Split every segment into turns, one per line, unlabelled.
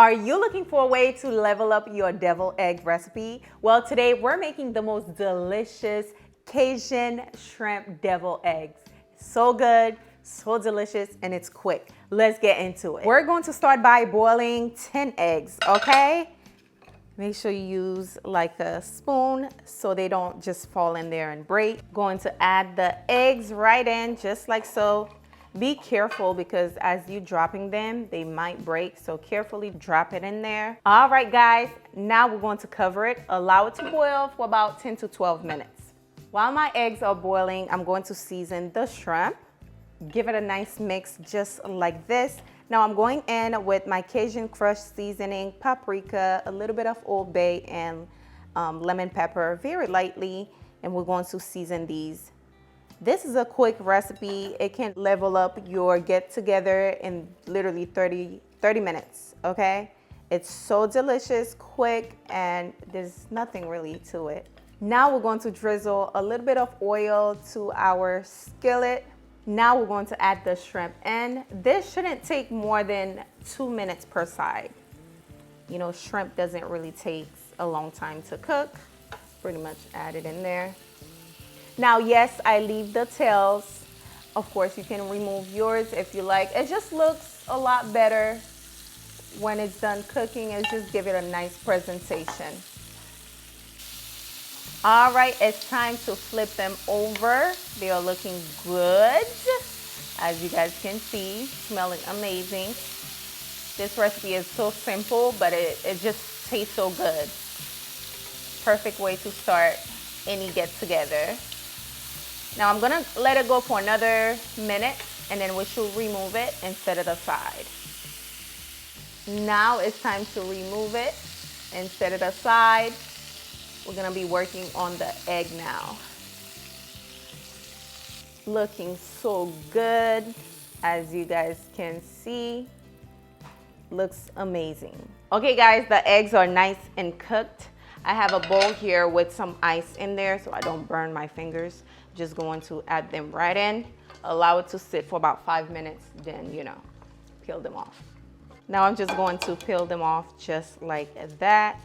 Are you looking for a way to level up your deviled egg recipe? Well, today we're making the most delicious Cajun shrimp deviled eggs. So good, so delicious, and it's quick. Let's get into it. We're going to start by boiling 10 eggs, okay? Make sure you use like a spoon so they don't just fall in there and break. Going to add the eggs right in just like so. Be careful because as you're dropping them, they might break, so carefully drop it in there. All right, guys, now we're going to cover it. Allow it to boil for about 10 to 12 minutes. While my eggs are boiling, I'm going to season the shrimp. Give it a nice mix just like this. Now I'm going in with my Cajun crushed seasoning, paprika, a little bit of Old Bay, and lemon pepper very lightly, and we're going to season these. This is a quick recipe. It can level up your get-together in literally 30 minutes, okay? It's so delicious, quick, and there's nothing really to it. Now we're going to drizzle a little bit of oil to our skillet. Now we're going to add the shrimp in. This shouldn't take more than 2 minutes per side. You know, shrimp doesn't really take a long time to cook. Pretty much add it in there. Now, yes, I leave the tails. Of course, you can remove yours if you like. It just looks a lot better when it's done cooking. It just give it a nice presentation. All right, it's time to flip them over. They are looking good. As you guys can see, smelling amazing. This recipe is so simple, but it just tastes so good. Perfect way to start any get-together. Now I'm gonna let it go for another minute and then we should remove it and set it aside. Now it's time to remove it and set it aside. We're gonna be working on the egg now. Looking so good, as you guys can see. Looks amazing. Okay guys, the eggs are nice and cooked. I have a bowl here with some ice in there so I don't burn my fingers. Just going to add them right in. Allow it to sit for about 5 minutes, then, you know, peel them off. Now I'm just going to peel them off just like that.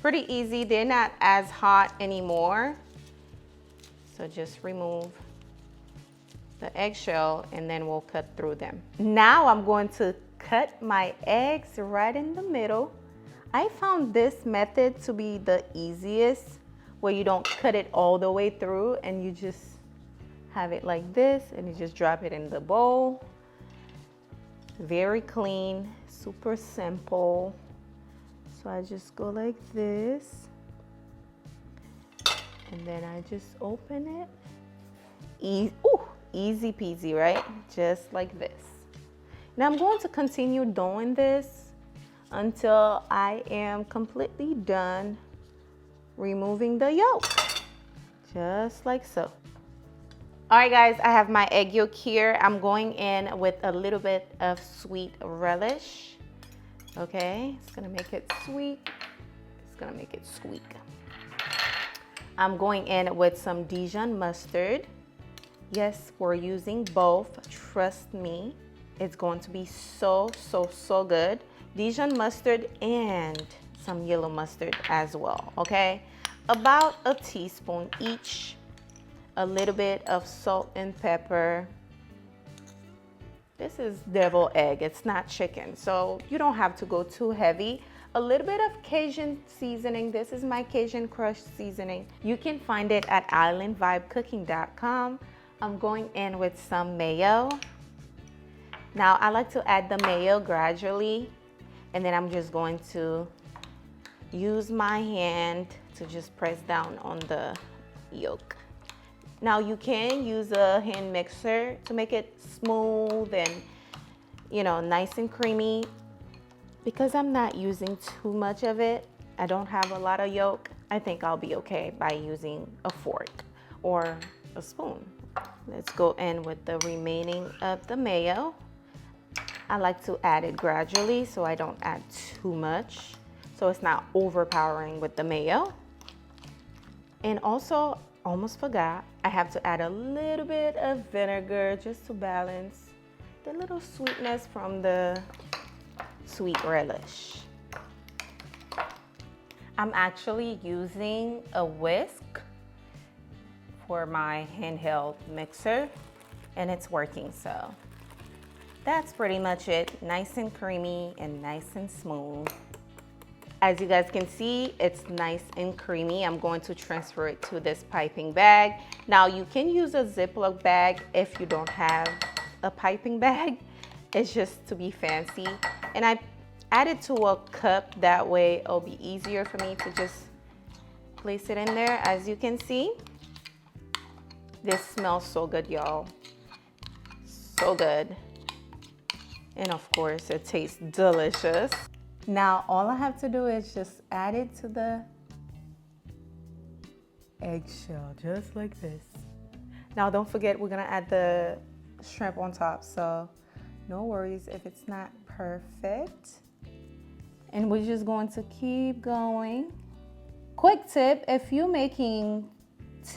Pretty easy. They're not as hot anymore. So just remove the eggshell and then we'll cut through them. Now I'm going to cut my eggs right in the middle. I found this method to be the easiest, where you don't cut it all the way through and you just have it like this and you just drop it in the bowl. Very clean, super simple. So I just go like this and then I just open it. Easy peasy, right? Just like this. Now I'm going to continue doing this until I am completely done removing the yolk, just like so. All right guys, I have my egg yolk here. I'm going in with a little bit of sweet relish. Okay, it's gonna make it sweet. It's gonna make it sweet. I'm going in with some Dijon mustard. Yes, we're using both, trust me. It's going to be so good. Dijon mustard and some yellow mustard as well, okay? About a teaspoon each. A little bit of salt and pepper. This is deviled egg, it's not chicken, so you don't have to go too heavy. A little bit of Cajun seasoning. This is my Cajun crushed seasoning. You can find it at islandvibecooking.com. I'm going in with some mayo. Now I like to add the mayo gradually, and then I'm just going to use my hand to just press down on the yolk. Now you can use a hand mixer to make it smooth and, you know, nice and creamy. Because I'm not using too much of it, I don't have a lot of yolk, I think I'll be okay by using a fork or a spoon. Let's go in with the remaining of the mayo. I like to add it gradually so I don't add too much, so it's not overpowering with the mayo. And also, almost forgot, I have to add a little bit of vinegar just to balance the little sweetness from the sweet relish. I'm actually using a whisk for my handheld mixer, and it's working, so that's pretty much it. Nice and creamy and nice and smooth. As you guys can see, it's nice and creamy. I'm going to transfer it to this piping bag. Now you can use a Ziploc bag if you don't have a piping bag. It's just to be fancy. And I added to a cup, that way it'll be easier for me to just place it in there. As you can see, this smells so good, y'all. So good. And of course, it tastes delicious. Now, all I have to do is just add it to the eggshell, just like this. Now, don't forget, we're gonna add the shrimp on top, so no worries if it's not perfect. And we're just going to keep going. Quick tip, if you're making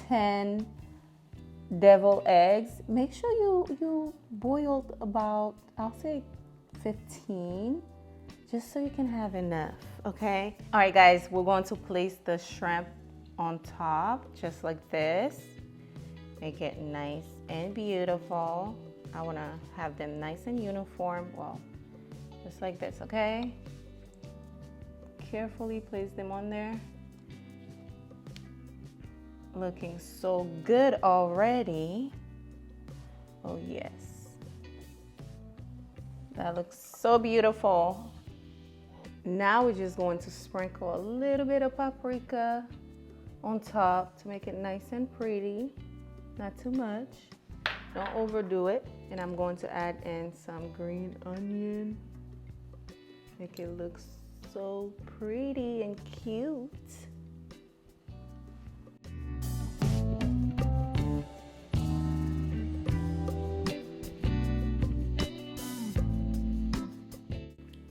10 deviled eggs, make sure you boiled about, I'll say 15, just so you can have enough, okay? All right, guys, we're going to place the shrimp on top, just like this. Make it nice and beautiful. I wanna have them nice and uniform, well, just like this, okay? Carefully place them on there. Looking so good already. Oh yes. That looks so beautiful. Now we're just going to sprinkle a little bit of paprika on top to make it nice and pretty. Not too much. Don't overdo it. And I'm going to add in some green onion. Make it look so pretty and cute.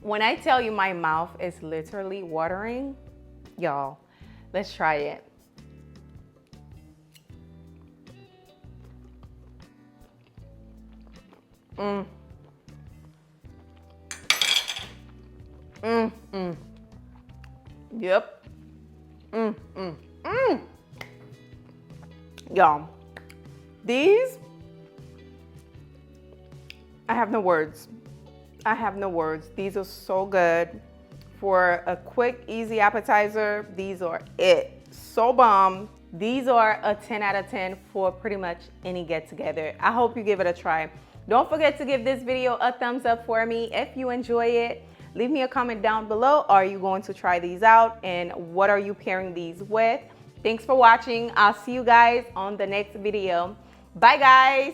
When I tell you my mouth is literally watering, y'all, let's try it. Yep. Y'all, these, I have no words. I have no words. These are so good. For a quick, easy appetizer, these are it. So bomb. These are a 10 out of 10 for pretty much any get-together. I hope you give it a try. Don't forget to give this video a thumbs up for me if you enjoy it. Leave me a comment down below. Are you going to try these out? And what are you pairing these with? Thanks for watching. I'll see you guys on the next video. Bye, guys.